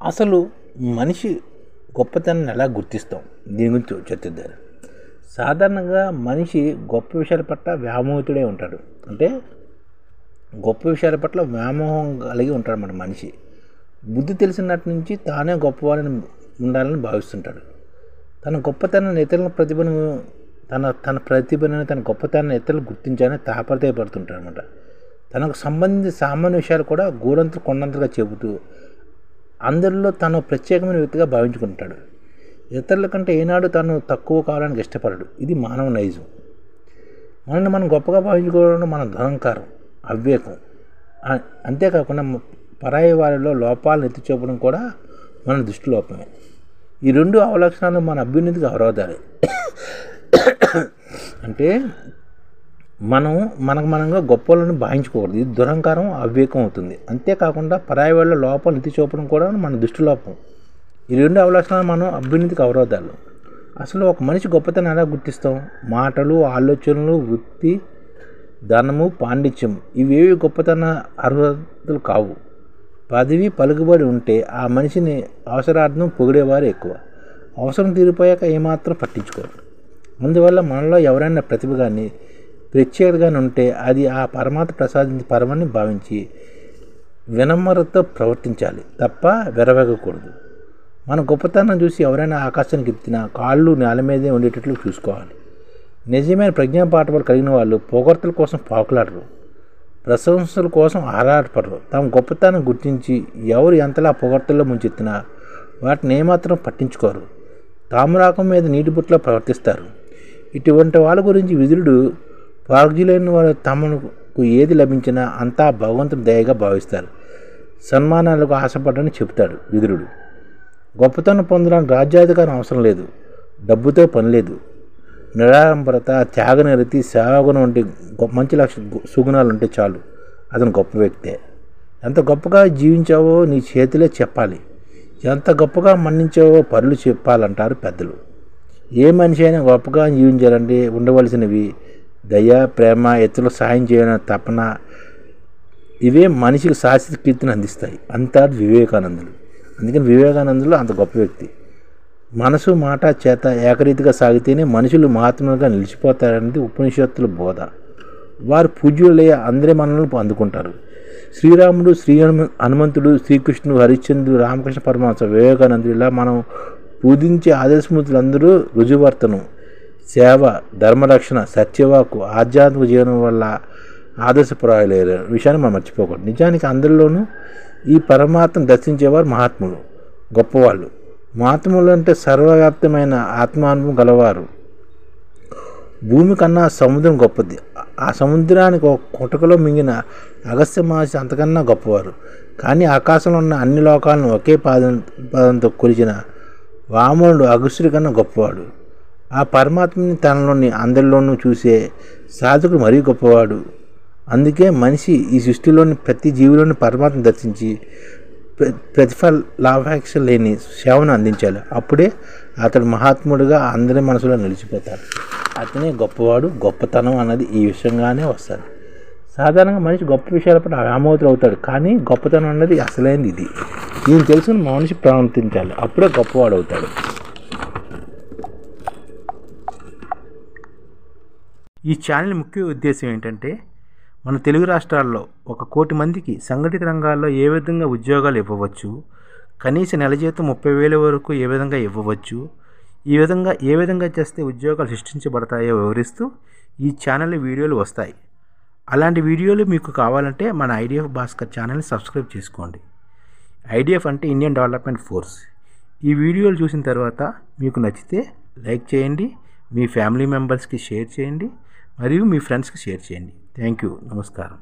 అసలు మనిషి గొప్పతనాన్ని ఎలా గుర్తిస్తాం? దీని గురించి చర్చిద్దాం. సాధారణంగా మనిషి గొప్ప విషయాల పట్ల వ్యామోహితుడే ఉంటాడు. అంటే గొప్ప విషయాల పట్ల వ్యామోహం కలిగి ఉంటాడు మన మనిషి. బుద్ధి తెలిసినట్టు నుంచి తానే గొప్పవాళ్ళని ఉండాలని భావిస్తుంటాడు. తన గొప్పతనాన్ని ఇతరుల ప్రతిభను తన గొప్పతనాన్ని ఇతరులు గుర్తించాలని తాపత్రయపడుతుంటాడు అనమాట. తనకు సంబంధించిన సామాన్య విషయాలు కూడా గూడంతలు కొండంతలుగా చెబుతూ అందరిలో తను ప్రత్యేకమైన వ్యక్తిగా భావించుకుంటాడు. ఇతరుల కంటే ఏనాడు తను తక్కువ కావడానికి ఇష్టపడడు. ఇది మానవ నైజం. మనల్ని మనం గొప్పగా భావించుకోవడం మన దురహంకారం, అవివేకం. అంతేకాకుండా పరాయి వారిలో లోపాలను ఎత్తి చూపడం కూడా మన దృష్టి లోపమే. ఈ రెండు అవలక్షణాలు మన అభ్యున్నతికి అవరోధాలే. అంటే మనంగా గొప్పలను భావించుకోకూడదు. ఇది దురహంకారం, అవివేకం అవుతుంది. అంతేకాకుండా పరాయి వాళ్ళ లోపాలను ఎత్తి చూపడం కూడా మన దృష్టి లోపం. ఈ రెండు అవలక్షణాలు మనం అభ్యున్నతికి అవరోధాలు. అసలు ఒక మనిషి గొప్పతనం ఎలా గుర్తిస్తాం? మాటలు, ఆలోచనలు, వృత్తి, ధనము, పాండిత్యం ఇవేవి గొప్పతన అర్హతలు కావు. పదవి, పలుకుబడి ఉంటే ఆ మనిషిని అవసరార్థం పొగిడేవారు ఎక్కువ. అవసరం తీరిపోయాక ఏమాత్రం పట్టించుకోరు. అందువల్ల మనలో ఎవరైనా ప్రతిభ కానీ ప్రత్యేకత కానీ ఉంటే అది ఆ పరమాత్మ ప్రసాదించే పరమని భావించి వినమ్రతతో ప్రవర్తించాలి తప్ప వెరవెగకూడదు. మన గొప్పతనం చూసి ఎవరైనా ఆకాశానికి ఎత్తినా కాళ్ళు నేల మీదే ఉండేటట్లు చూసుకోవాలి. నిజమైన ప్రజ్ఞాపాఠవాలు కలిగిన వాళ్ళు పొగడ్తల కోసం పాకులాడరు, ప్రశంసల కోసం ఆరాటపడరు. తమ గొప్పతనం గుర్తించి ఎవరు ఎంతలా పొగడ్తల్లో ముంచెత్తినా వాటిని ఏమాత్రం పట్టించుకోరు. తామరాకం మీద నీటి బుట్టలో ప్రవర్తిస్తారు. ఇటువంటి వాళ్ళ గురించి విదురుడు పార్గ్యులైన వారు తమకు ఏది లభించినా అంతా భగవంతుని దయగా భావిస్తారు. సన్మానాలకు ఆశపడని చెబుతాడు విదురుడు. గొప్పతనం పొందడానికి రాజ్యాధికారం అవసరం లేదు, డబ్బుతో పని లేదు. నిరాడంబరత, త్యాగనిరతి, సేవాగుణం వంటి మంచి సుగుణాలు ఉంటే చాలు, అతను గొప్ప వ్యక్తే. ఎంత గొప్పగా జీవించావో నీ చేతిలో చెప్పాలి, ఎంత గొప్పగా మన్నించావో పరులు చెప్పాలంటారు పెద్దలు. ఏ మనిషి అయినా గొప్పగా జీవించాలంటే ఉండవలసినవి దయ, ప్రేమ, ఇతరులకు సాయం చేయాలనే తపన. ఇవే మనిషికి శాశ్వత కీర్తిని అందిస్తాయి అంటారు వివేకానందులు. అందుకని వివేకానందులు అంత గొప్ప వ్యక్తి. మనసు, మాట, చేత ఏకరీతిగా సాగితేనే మనుషులు మహాత్ములుగా నిలిచిపోతారనేది ఉపనిషత్తుల బోధ. వారు పూజ్యులే అందరి మనల్ని అందుకుంటారు. శ్రీరాముడు, హనుమంతుడు, శ్రీకృష్ణుడు, హరిశ్చంద్రుడు, రామకృష్ణ పరమహంస, వివేకానందుడు ఇలా మనం పూజించే ఆదర్శమూర్తులందరూ రుజువర్తనం, సేవ, ధర్మరక్షణ, సత్యవాకు, ఆధ్యాత్మిక జీవనం వల్ల ఆదర్శప్రాయులయ్యారు విషయాన్ని మనం మర్చిపోకూడదు. నిజానికి అందరిలోనూ ఈ పరమాత్మను దర్శించేవారు మహాత్ములు, గొప్పవాళ్ళు. మహాత్ములు అంటే సర్వవ్యాప్తమైన ఆత్మానుభవం గలవారు. భూమి కన్నా సముద్రం గొప్పది. ఆ సముద్రానికి ఒక కుటకలో మింగిన అగస్త్య మహర్షి అంతకన్నా గొప్పవారు. కానీ ఆకాశంలో ఉన్న అన్ని లోకాలను ఒకే పాదంతో కొలిచిన వామనుడు అగస్త్యుడి కన్నా గొప్పవాడు. ఆ పరమాత్మని తనలోని అందరిలోనూ చూసే సాధకుడు మరీ గొప్పవాడు. అందుకే మనిషి ఈ సృష్టిలోని ప్రతి జీవిలోని పరమాత్మ దర్శించి ప్రతిఫల లాభాపేక్ష లేని సేవను అందించాలి. అప్పుడే అతడు మహాత్ముడిగా అందరి మనసులో నిలిచిపోతాడు. అతనే గొప్పవాడు. గొప్పతనం అన్నది ఈ విషయంగానే వస్తుంది. సాధారణంగా మనిషి గొప్ప విషయాలపై వ్యామోహితులు అవుతాడు. కానీ గొప్పతనం అన్నది అసలైనది ఇది. దీన్ని తెలుసుకుని మనిషి ప్రవర్తించాలి. అప్పుడే గొప్పవాడు అవుతాడు. ఈ ఛానల్ ముఖ్య ఉద్దేశం ఏంటంటే మన తెలుగు రాష్ట్రాల్లో 1 కోటి మందికి సంఘటిత రంగాల్లో ఏ విధంగా ఉద్యోగాలు ఇవ్వవచ్చు, కనీస నెల జీతం 30,000 వరకు ఏ విధంగా ఇవ్వవచ్చు, ఏ విధంగా చేస్తే ఉద్యోగాలు సృష్టించబడతాయో వివరిస్తూ ఈ ఛానల్ వీడియోలు వస్తాయి. అలాంటి వీడియోలు మీకు కావాలంటే మన ఐడిఎఫ్ భాస్కర్ ఛానల్ని సబ్స్క్రైబ్ చేసుకోండి. ఐడిఎఫ్ అంటే ఇండియన్ డెవలప్మెంట్ ఫోర్స్. ఈ వీడియోలు చూసిన తర్వాత మీకు నచ్చితే లైక్ చేయండి, మీ ఫ్యామిలీ మెంబర్స్కి షేర్ చేయండి, మరియు మీ ఫ్రెండ్స్కి షేర్ చేయండి. Thank you. నమస్కారం.